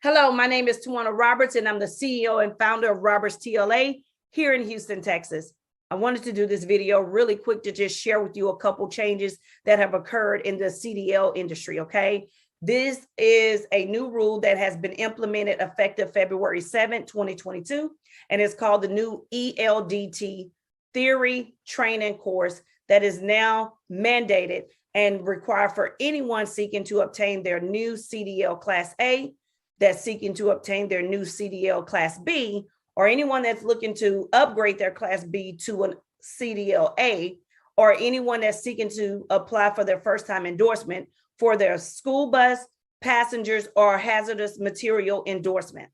Hello, my name is Tawana Roberts, and I'm the CEO and founder of Roberts TLA here in Houston, Texas. I wanted to do this video really quick to just share with you a couple changes that have occurred in the CDL industry, okay? This is a new rule that has been implemented effective February 7, 2022, and it's called the new ELDT Theory Training Course that is now mandated and required for anyone seeking to obtain their new CDL Class A, that's seeking to obtain their new CDL Class B, or anyone that's looking to upgrade their Class B to a CDL A, or anyone that's seeking to apply for their first-time endorsement for their school bus, passengers, or hazardous material endorsement.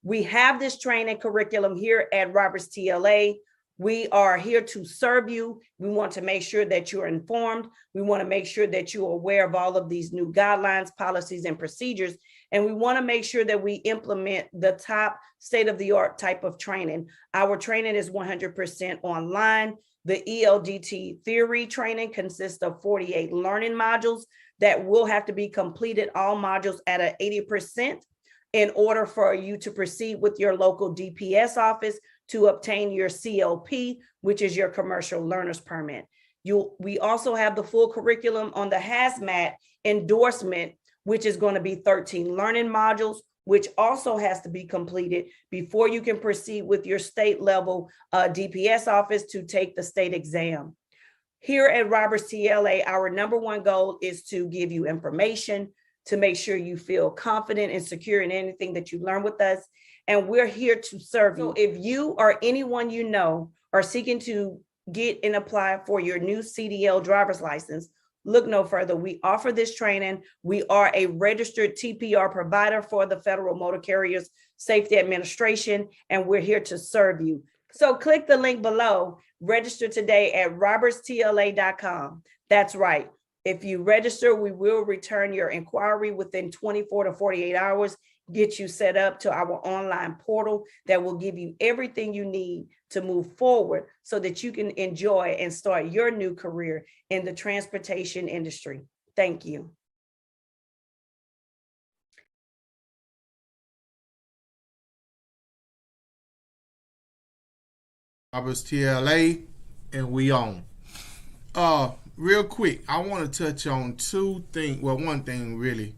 We have this training curriculum here at Roberts TLA. We are here to serve you. We want to make sure that you're informed. We want to make sure that you're aware of all of these new guidelines, policies, and procedures. And we want to make sure that we implement the top state-of-the-art type of training. Our training is 100% online. The ELDT theory training consists of 48 learning modules that will have to be completed, all modules at an 80%, in order for you to proceed with your local DPS office to obtain your CLP, which is your commercial learner's permit. We also have the full curriculum on the hazmat endorsement, which is going to be 13 learning modules, which also has to be completed before you can proceed with your state level DPS office to take the state exam. Here at Roberts TLA, our number one goal is to give you information, to make sure you feel confident and secure in anything that you learn with us. And we're here to serve you. If you or anyone you know are seeking to get and apply for your new CDL driver's license, look no further. We offer this training. We are a registered TPR provider for the Federal Motor Carriers Safety Administration, and we're here to serve you. So click the link below. Register today at robertstla.com. That's right. If you register, we will return your inquiry within 24 to 48 hours, get you set up to our online portal that will give you everything you need to move forward so that you can enjoy and start your new career in the transportation industry. Thank you. Roberts TLA, and we on. Real quick, I want to touch on two things. Well, one thing really.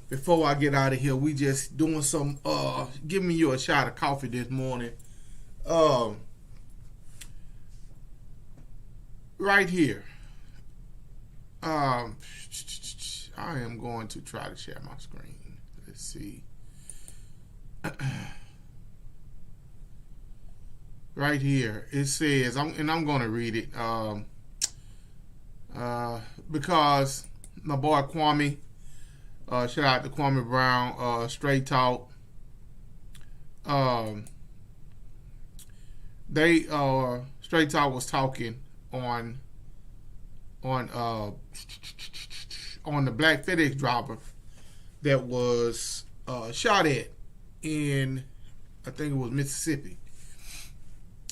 Before I get out of here, we just doing some giving you a shot of coffee this morning. Right here. I am going to try to share my screen. Let's see. Right here, it says, I'm going to read it because my boy Kwame, shout out to Kwame Brown, Straight Talk. Straight Talk was talking on the black FedEx driver that was shot at in, I think it was Mississippi.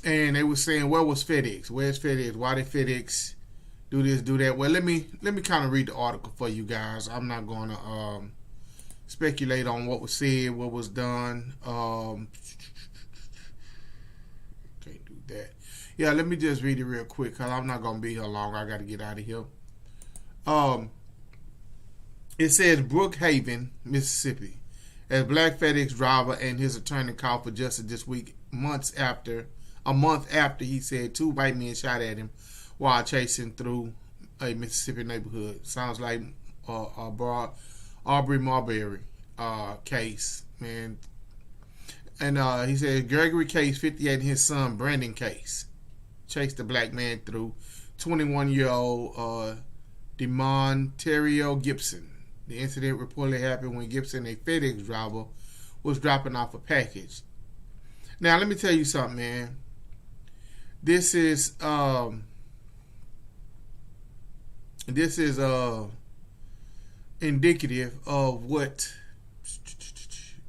And they were saying, where was FedEx? Where's FedEx? Why did FedEx do this, do that? Well, let me kind of read the article for you guys. I'm not going to speculate on what was said, what was done. Can't do that. Yeah, let me just read it real quick because I'm not going to be here long. I got to get out of here. It says Brookhaven, Mississippi, as black FedEx driver and his attorney called for justice this week, a month after he said two white men shot at him while chasing through a Mississippi neighborhood. Sounds like Aubrey Marbury case, man. And he said Gregory Case, 58, and his son Brandon Case chased the black man through 21-year-old DeMonterio Gibson. The incident reportedly happened when Gibson, a FedEx driver, was dropping off a package. Now, let me tell you something, man. This is indicative of what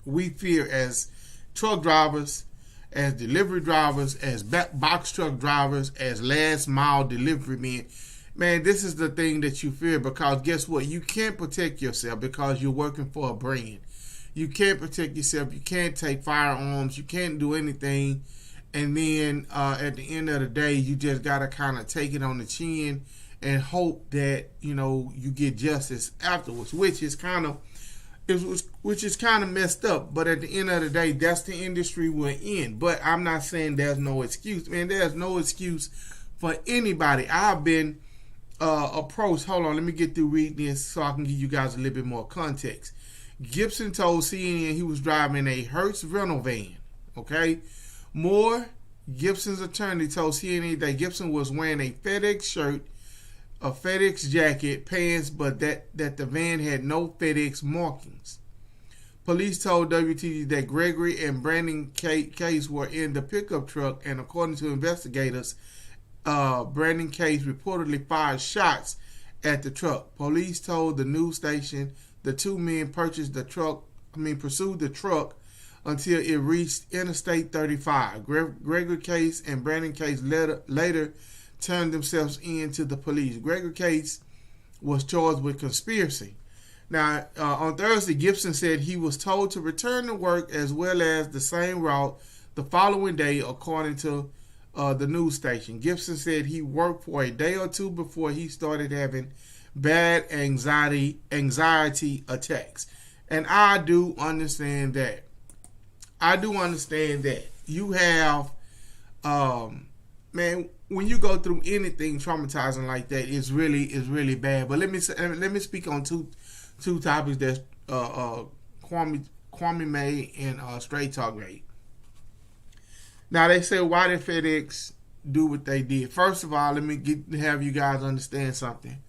we fear as truck drivers, as delivery drivers, as box truck drivers, as last mile delivery men. Man, this is the thing that you fear, because guess what? You can't protect yourself because you're working for a brand. You can't protect yourself. You can't take firearms. You can't do anything. And then at the end of the day, you just got to kind of take it on the chin and hope that, you get justice afterwards, which is kind of messed up. But at the end of the day, that's the industry we're in. But I'm not saying there's no excuse. Man, there's no excuse for anybody. I've been approached. Hold on, let me get through reading this so I can give you guys a little bit more context. Gibson told CNN he was driving a Hertz rental van. Okay. Moore, Gibson's attorney, told CNN that Gibson was wearing a FedEx shirt, a FedEx jacket, pants, but that the van had no FedEx markings. Police told WTD that Gregory and Brandon Case were in the pickup truck, and according to investigators, Brandon Case reportedly fired shots at the truck. Police told the news station the two men pursued the truck until it reached Interstate 35. Gregory Case and Brandon Case later turned themselves in to the police. Gregory Case was charged with conspiracy. Now, on Thursday, Gibson said he was told to return to work as well as the same route the following day, according to the news station. Gibson said he worked for a day or two before he started having bad anxiety attacks. And I do understand that. You have, man, when you go through anything traumatizing like that, it's really bad. But let me speak on two topics that Kwame made and Straight Talk made. Now they say, why did FedEx do what they did? First of all, let me have you guys understand something.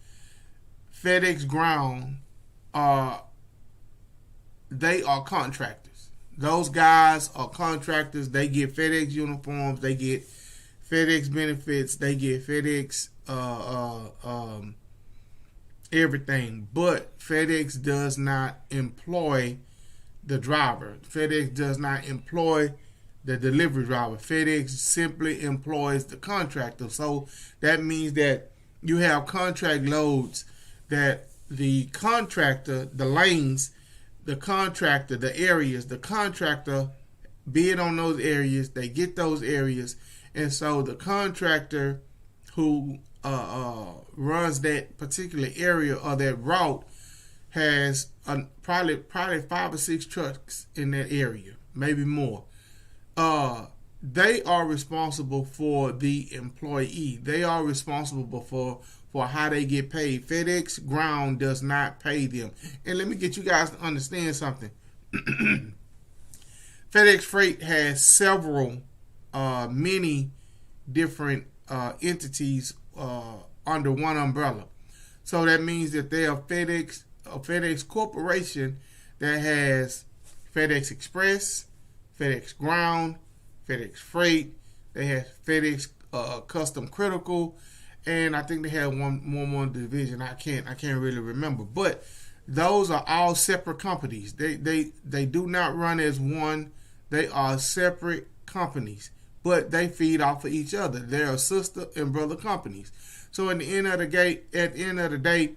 FedEx Ground, they are contractors. Those guys are contractors. They get FedEx uniforms. They get FedEx benefits. They get FedEx everything. But FedEx does not employ the driver. FedEx does not employ the delivery driver. FedEx simply employs the contractor. So that means that you have contract loads that the contractor, the lanes, the contractor, the areas, the contractor bid on those areas, they get those areas, and so the contractor who runs that particular area or that route has probably 5 or 6 trucks in that area, maybe more. They are responsible for the employee. They are responsible for how they get paid. FedEx Ground does not pay them. And let me get you guys to understand something. FedEx Freight has many different entities under one umbrella. So that means that they are a FedEx corporation that has FedEx Express, FedEx Ground, FedEx Freight. They have FedEx Custom Critical, and I think they have one more division. I can't really remember, but those are all separate companies. They do not run as one. They are separate companies, but they feed off of each other. They are sister and brother companies. So at the end of the day,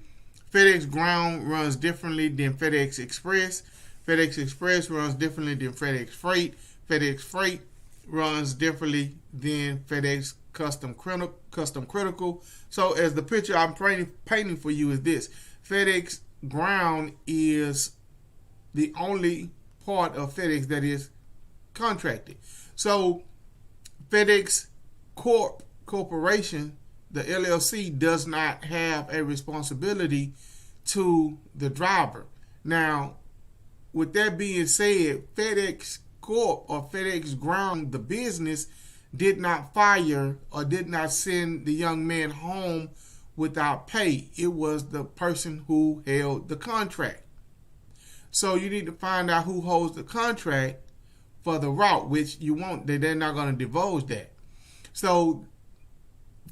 FedEx Ground runs differently than FedEx Express. FedEx Express runs differently than FedEx Freight. FedEx Freight runs differently than FedEx Custom Critical. So as the picture I'm painting for you is this: FedEx Ground is the only part of FedEx that is contracted. So FedEx Corporation, the LLC, does not have a responsibility to the driver. Now, with that being said, FedEx Corp or FedEx Ground, the business, did not fire or did not send the young man home without pay. It was the person who held the contract. So you need to find out who holds the contract for the route, which you won't. They're not going to divulge that. So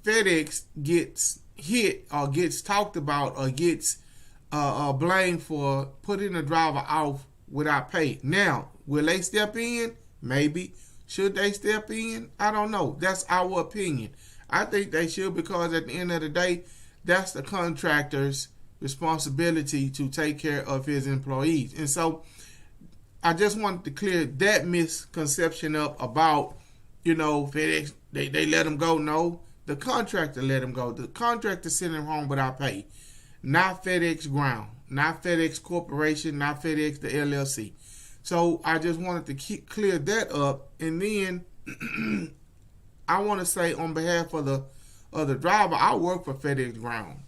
FedEx gets hit or gets talked about or gets blamed for putting the driver off without pay. Now, will they step in? Maybe. Should they step in? I don't know. That's our opinion. I think they should, because at the end of the day, that's the contractor's responsibility to take care of his employees. And so I just wanted to clear that misconception up about, FedEx, they let him go. No, the contractor let him go. The contractor sent him home without pay. Not FedEx Ground, not FedEx Corporation, not FedEx, the LLC. So I just wanted to clear that up. And then I want to say on behalf of the driver, I work for FedEx Ground.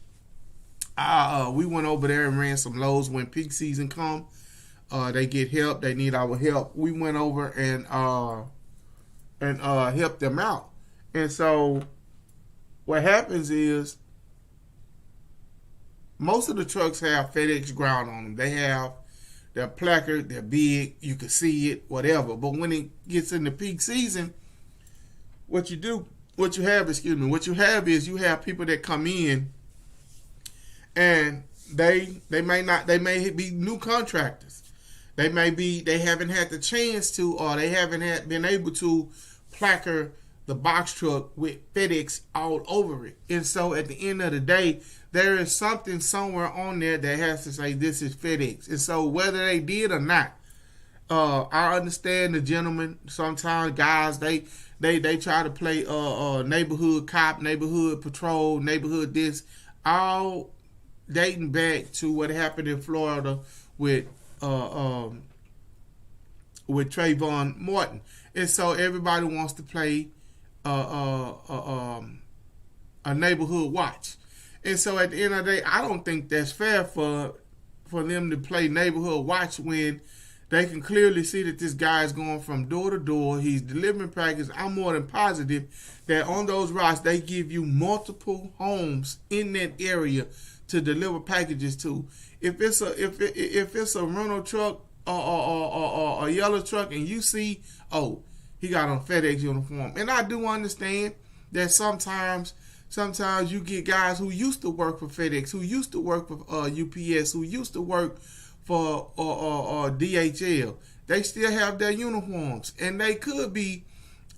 We went over there and ran some loads when peak season come. They get help. They need our help. We went over and helped them out. And so what happens is most of the trucks have FedEx Ground on them. They have their placard. They're big. You can see it, whatever. But when it gets into peak season, what you have is you have people that come in and they may be new contractors. They haven't had the chance to, or they haven't been able to placard the box truck with FedEx all over it. And so at the end of the day, there is something somewhere on there that has to say this is FedEx. And so whether they did or not, I understand the gentleman. Sometimes guys, they try to play neighborhood cop, neighborhood patrol, neighborhood this, all dating back to what happened in Florida with Trayvon Martin. And so everybody wants to play a neighborhood watch. And so at the end of the day, I don't think that's fair for them to play neighborhood watch when they can clearly see that this guy is going from door to door. He's delivering packages. I'm more than positive that on those routes, they give you multiple homes in that area to deliver packages to. If it's a rental truck or a yellow truck and you see, oh, he got on FedEx uniform. And I do understand that sometimes you get guys who used to work for FedEx, who used to work for UPS, who used to work for DHL. They still have their uniforms, and they could be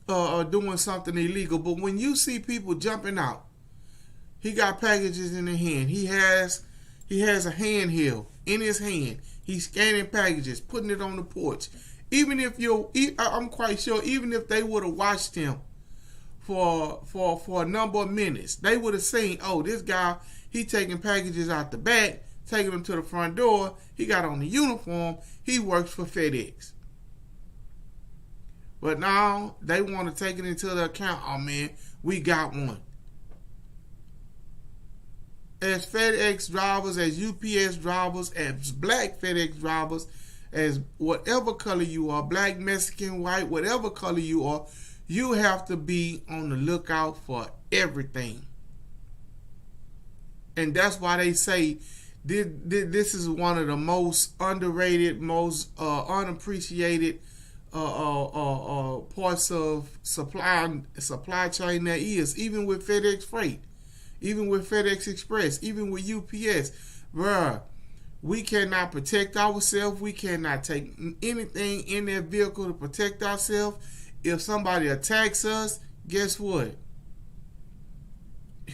doing something illegal. But when you see people jumping out, he got packages in his hand. He has a handheld in his hand. He's scanning packages, putting it on the porch. I'm quite sure, even if they would have watched him for a number of minutes, they would have seen, oh, this guy, he taking packages out the back, taking them to the front door. He got on the uniform. He works for FedEx. But now they want to take it into the account. Oh, man, we got one. As FedEx drivers, as UPS drivers, as black FedEx drivers, as whatever color you are, black, Mexican, white, whatever color you are, you have to be on the lookout for everything. And that's why they say this is one of the most underrated, most unappreciated parts of supply chain there is, even with FedEx Freight, even with FedEx Express, even with UPS. Bruh, we cannot protect ourselves. We cannot take anything in that vehicle to protect ourselves. If somebody attacks us, guess what?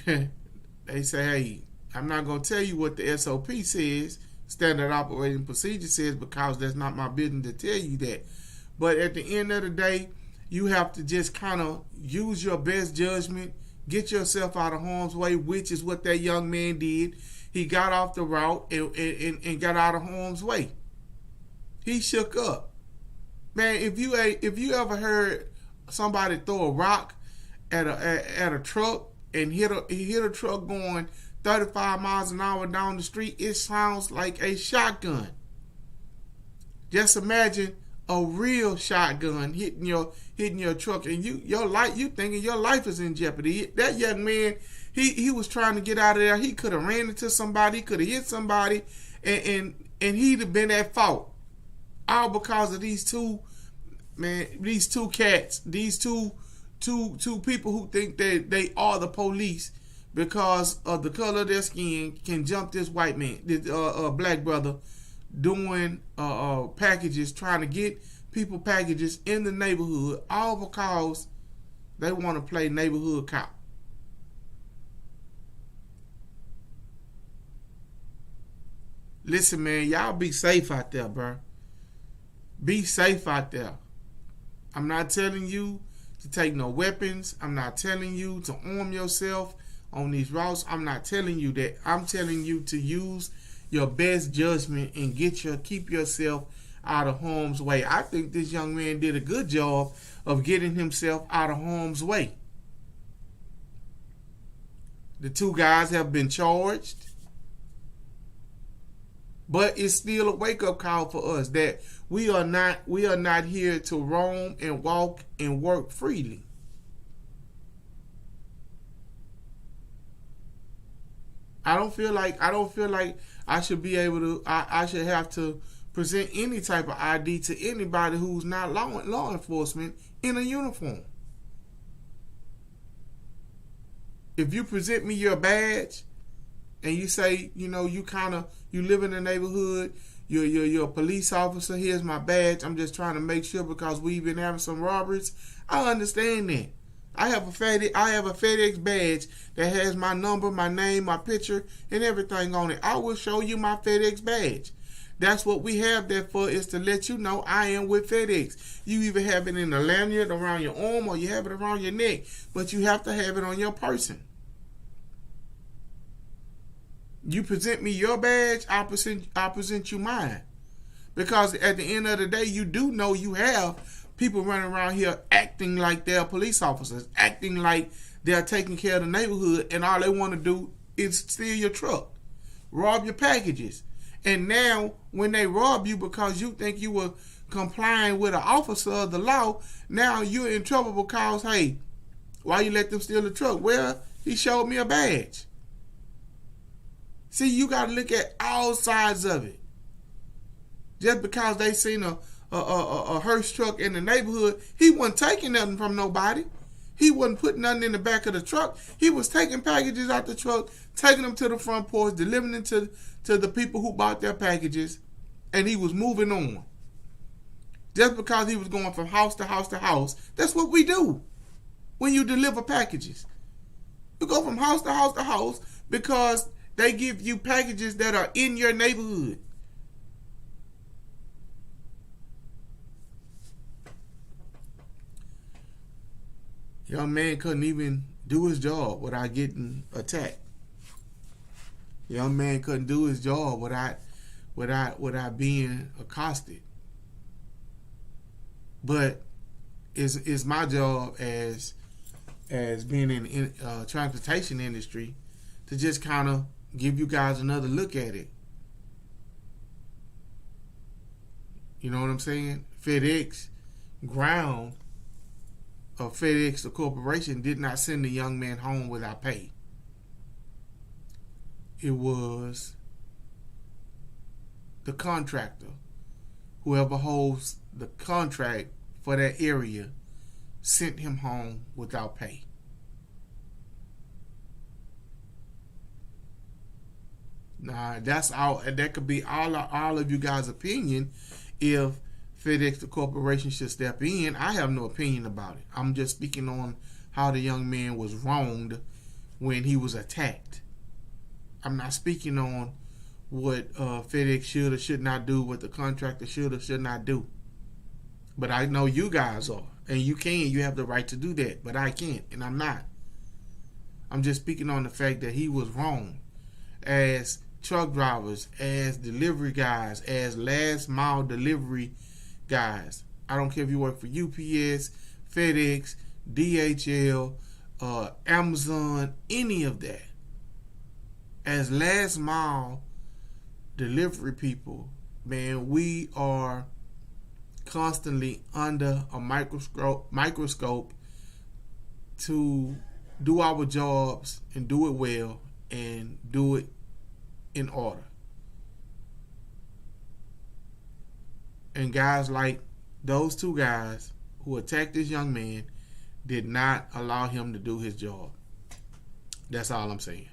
They say, hey, I'm not going to tell you what the SOP says, Standard Operating Procedure says, because that's not my business to tell you that. But at the end of the day, you have to just kind of use your best judgment, get yourself out of harm's way, which is what that young man did. He got off the route and got out of harm's way. He shook up. Man, if you ever heard somebody throw a rock at a truck and hit a truck going 35 miles an hour down the street, it sounds like a shotgun. Just imagine a real shotgun hitting your truck, and you thinking your life is in jeopardy. That young man, he was trying to get out of there. He could have ran into somebody, he could have hit somebody, and he'd have been at fault. All because of these two cats, these two people who think that they are the police because of the color of their skin, can jump this white man, this black brother, doing packages, trying to get people packages in the neighborhood, all because they want to play neighborhood cop. Listen, man, y'all be safe out there, bro. Be safe out there. I'm not telling you to take no weapons. I'm not telling you to arm yourself on these routes. I'm not telling you that. I'm telling you to use your best judgment and keep yourself out of harm's way. I think this young man did a good job of getting himself out of harm's way. The two guys have been charged, but it's still a wake-up call for us that we are not here to roam and walk and work freely. I don't feel like I should be able to. I should have to present any type of ID to anybody who's not law enforcement in a uniform. If you present me your badge and you say, you live in the neighborhood, you're a police officer, here's my badge, I'm just trying to make sure because we've been having some robberies, I understand that. I have a FedEx badge that has my number, my name, my picture, and everything on it. I will show you my FedEx badge. That's what we have that for, is to let you know I am with FedEx. You either have it in a lanyard around your arm or you have it around your neck, but you have to have it on your person. You present me your badge, I present you mine. Because at the end of the day, you do know you have people running around here acting like they're police officers, acting like they're taking care of the neighborhood, and all they want to do is steal your truck, rob your packages. And now, when they rob you because you think you were complying with an officer of the law, now you're in trouble because, hey, why you let them steal the truck? Well, he showed me a badge. See, you got to look at all sides of it. Just because they seen a hearse truck in the neighborhood, he wasn't taking nothing from nobody. He wasn't putting nothing in the back of the truck. He was taking packages out the truck, taking them to the front porch, delivering them to the people who bought their packages, and he was moving on. Just because he was going from house to house to house, that's what we do when you deliver packages. You go from house to house to house because they give you packages that are in your neighborhood. Young man couldn't even do his job without getting attacked. Young man couldn't do his job without being accosted. But it's my job as being in transportation industry to just kind of give you guys another look at it. You know what I'm saying? FedEx ground of FedEx, the corporation, did not send the young man home without pay. It was the contractor, whoever holds the contract for that area, sent him home without pay. Now, that's all. That could be all of you guys' opinion. If FedEx, the corporation, should step in, I have no opinion about it. I'm just speaking on how the young man was wronged when he was attacked. I'm not speaking on what FedEx should or should not do, what the contractor should or should not do. But I know you guys are, and you have the right to do that, but I can't, and I'm not. I'm just speaking on the fact that he was wrong. As truck drivers, as delivery guys, as last mile delivery guys, I don't care if you work for UPS, FedEx, DHL, Amazon, any of that. As last mile delivery people, man, we are constantly under a microscope to do our jobs and do it well and do it in order. And guys like those two guys who attacked this young man did not allow him to do his job. That's all I'm saying.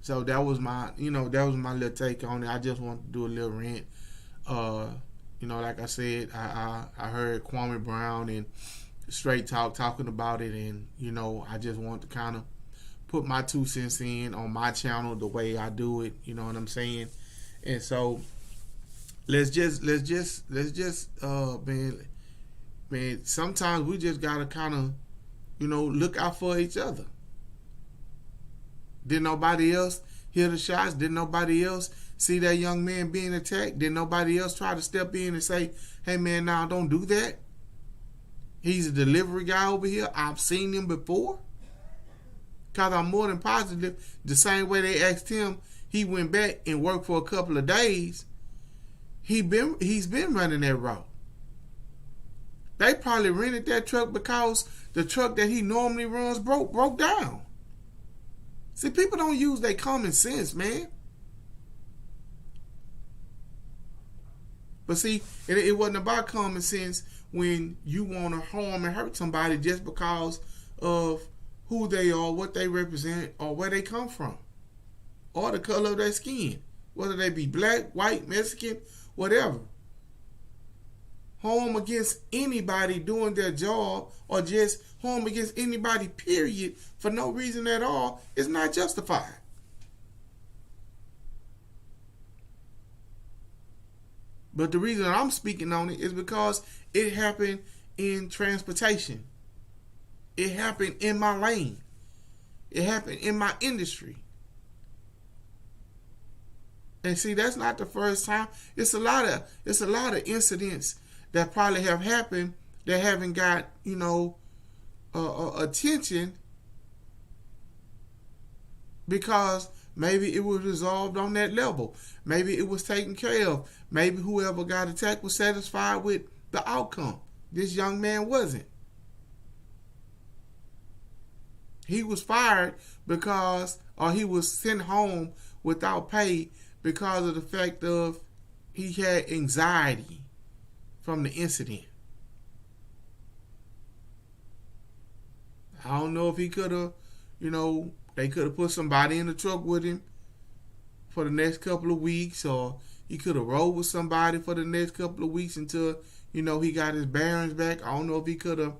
So that was my little take on it. I just wanted to do a little rant. Like I said, I heard Kwame Brown and Straight Talk talking about it, and I just want to kind of put my 2 cents in on my channel the way I do it. You know what I'm saying? And so let's just man, sometimes we just gotta kind of, look out for each other. Did nobody else hear the shots? Did nobody else see that young man being attacked? Did nobody else try to step in and say, hey man, now don't do that? He's a delivery guy over here. I've seen him before. Because I'm more than positive, the same way they asked him, he went back and worked for a couple of days. He's been running that route. They probably rented that truck because the truck that he normally runs broke down. See, people don't use their common sense, man. But see, it wasn't about common sense when you want to harm and hurt somebody just because of who they are, what they represent, or where they come from, or the color of their skin, whether they be black, white, Mexican, whatever. Harm against anybody doing their job, or just harm against anybody, period, for no reason at all, is not justified. But the reason I'm speaking on it is because it happened in transportation. It happened in my lane. It happened in my industry. And see, that's not the first time. It's a lot of incidents that probably have happened that haven't got, attention because maybe it was resolved on that level. Maybe it was taken care of. Maybe whoever got attacked was satisfied with the outcome. This young man wasn't. He was fired or he was sent home without pay because of the fact of he had anxiety from the incident. I don't know if he could have, they could have put somebody in the truck with him for the next couple of weeks, or he could have rode with somebody for the next couple of weeks until, he got his bearings back. I don't know if he could have,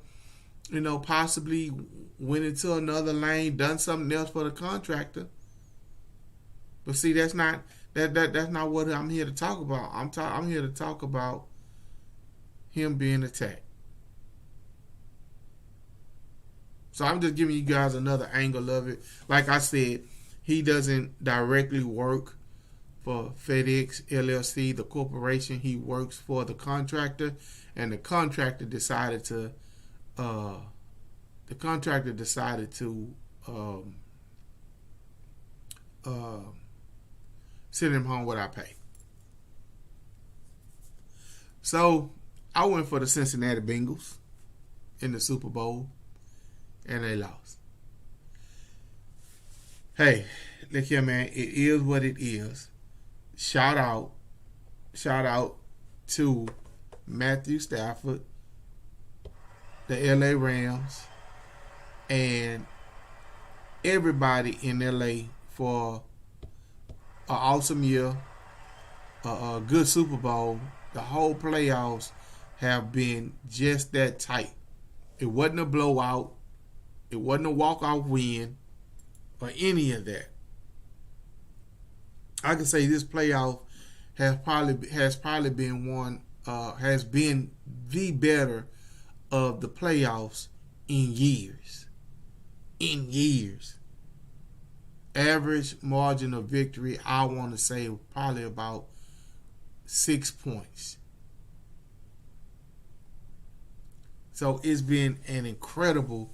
possibly went into another lane, done something else for the contractor. But see, that's not what I'm here to talk about. I'm here to talk about him being attacked. So I'm just giving you guys another angle of it. Like I said, he doesn't directly work for FEDEX LLC, the corporation. He works for the contractor, and the contractor decided to send him home without pay. So I went for the Cincinnati Bengals in the Super Bowl, and they lost. Hey, look here, man. It is what it is. Shout out to Matthew Stafford, the LA Rams, and everybody in LA for an awesome year, a good Super Bowl. The whole playoffs have been just that tight. It wasn't a blowout. It wasn't a walk-off win or any of that. I can say this playoff has been the better of the playoffs in years. Average margin of victory, I want to say probably about 6 points. So it's been an incredible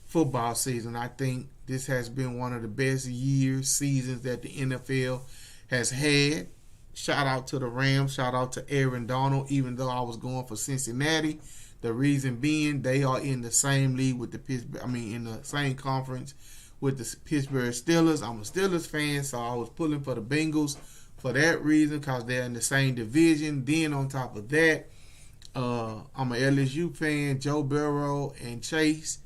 football season. I think this has been one of the best seasons that the NFL has had. Shout out to the Rams. Shout out to Aaron Donald, even though I was going for Cincinnati. The reason being, they are in the same league with in the same conference with the Pittsburgh Steelers. I'm a Steelers fan, so I was pulling for the Bengals for that reason, because they're in the same division. Then on top of that, I'm an LSU fan, Joe Burrow and Chase.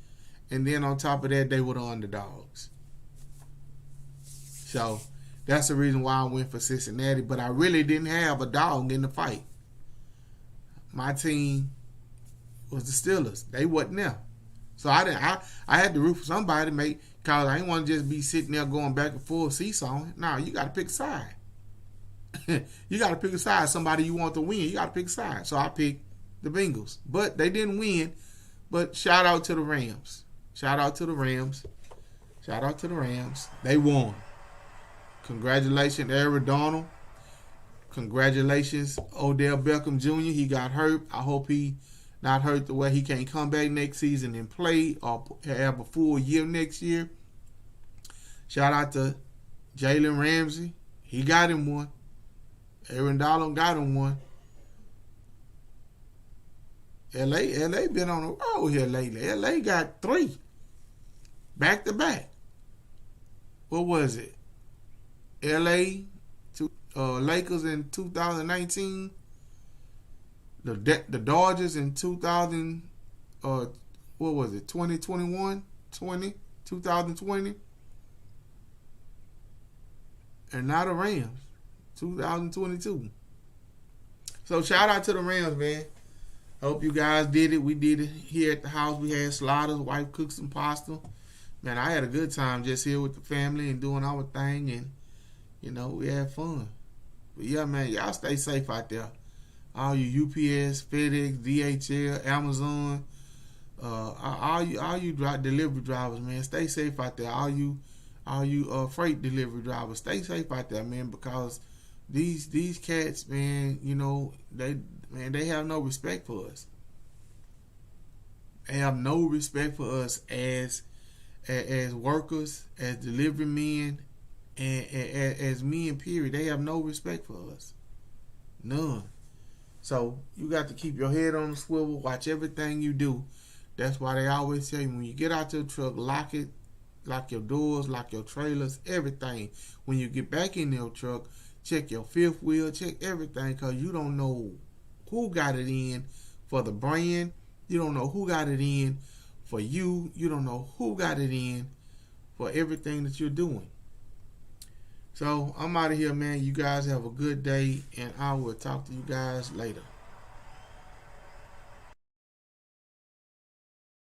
And then on top of that, they were the underdogs. So that's the reason why I went for Cincinnati. But I really didn't have a dog in the fight. My team was the Steelers. They wasn't there. So I had to root for somebody, because I didn't want to just be sitting there going back and forth seesawing. No, you got to pick a side. You got to pick a side. Somebody you want to win, you got to pick a side. So I picked the Bengals. But they didn't win. But shout out to the Rams. Shout out to the Rams. Shout out to the Rams. They won. Congratulations, Aaron Donald. Congratulations, Odell Beckham Jr. He got hurt. I hope he not hurt the way he can't come back next season and play or have a full year next year. Shout out to Jalen Ramsey. He got him one. Aaron Donald got him one. LA been on the road here lately. LA got 3 back to back. What was it? LA to Lakers in 2019. The Dodgers in 2000. What was it? 2020. And now the Rams, 2022. So shout out to the Rams, man. Hope you guys did it. We did it here at the house. We had sliders. Wife cooked some pasta. Man, I had a good time just here with the family and doing our thing, and we had fun. But yeah, man, y'all stay safe out there. All you UPS, FedEx, DHL, Amazon, all you delivery drivers, man, stay safe out there. All you freight delivery drivers, stay safe out there, man, because these cats, man, they have no respect for us. They have no respect for us as workers, as delivery men, and as men, period. They have no respect for us. None. So you got to keep your head on the swivel, watch everything you do. That's why they always say when you get out your truck, lock it, lock your doors, lock your trailers, everything. When you get back in your truck, check your fifth wheel, check everything, because you don't know who got it in for the brand. You don't know who got it in for you. You don't know who got it in for everything that you're doing. So I'm out of here, man. You guys have a good day, and I will talk to you guys later.